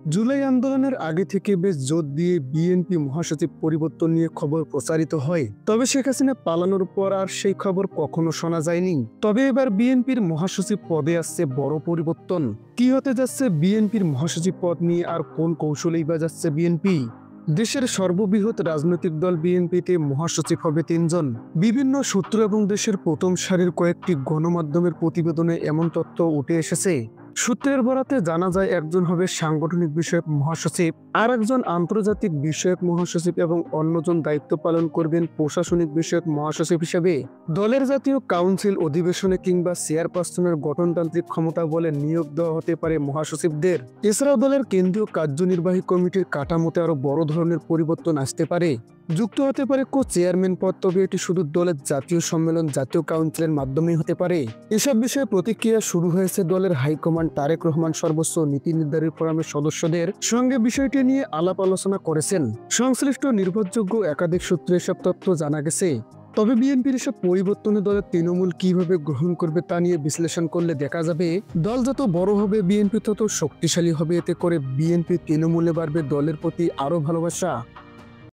জুলাই আন্দোলনের আগে থেকে বেশ জোর দিয়ে বিএনপি মহাসচিব পরিবর্তন নিয়ে খবর প্রচারিত হয়, তবে শেখ হাসিনা পালানোর পর আর সেই খবর কখনো শোনা যায়নি। তবে এবার বিএনপির মহাসচিব পদে আসছে বড় পরিবর্তন। কি হতে যাচ্ছে বিএনপির মহাসচিব পদ নিয়ে, আর কোন কৌশলেই বা যাচ্ছে বিএনপি? দেশের সর্ববৃহৎ রাজনৈতিক দল বিএনপিতে মহাসচিব হবে ৩ জন। বিভিন্ন সূত্র এবং দেশের প্রথম সারির কয়েকটি গণমাধ্যমের প্রতিবেদনে এমন তথ্য উঠে এসেছে। সূত্রের বরাতে জানা যায় একজন হবে সাংগঠনিক বিষয়ক মহাসচিব, আর একজন আন্তর্জাতিক বিষয়ক মহাসচিব এবং অন্যজন দায়িত্ব পালন করবেন প্রশাসনিক বিষয়ক মহাসচিব হিসেবে। দলের জাতীয় কাউন্সিল অধিবেশনে কিংবা চেয়ারপারসনের গঠনতান্ত্রিক ক্ষমতা বলে নিয়োগ দেওয়া হতে পারে মহাসচিবদের। এছাড়াও দলের কেন্দ্রীয় কার্যনির্বাহী কমিটির কাঠামোতে আরো বড় ধরনের পরিবর্তন আসতে পারে। যুক্ত হতে পারে কো চেয়ারম্যান পদ, তবে এটি শুধু দলের জাতীয় সম্মেলন, জাতীয় কাউন্সিলের মাধ্যমেই হতে পারে। এসব বিষয়ে প্রতিক্রিয়া শুরু হয়েছে। দলের হাইকমান্ড তারেক রহমান সর্বোচ্চ নীতি নির্ধারী ফোরামের সদস্যদের সঙ্গে বিষয়টি নিয়ে আলাপ আলোচনা করেছেন। সংশ্লিষ্ট নির্ভরযোগ্য একাধিক সূত্রে এসব তথ্য জানা গেছে। তবে বিএনপির এসব পরিবর্তনে দলের তৃণমূল কিভাবে গ্রহণ করবে তা নিয়ে বিশ্লেষণ করলে দেখা যাবে, দল যত বড় হবে বিএনপি তত শক্তিশালী হবে। এতে করে বিএনপি তৃণমূলে বাড়বে দলের প্রতি আরো ভালোবাসা।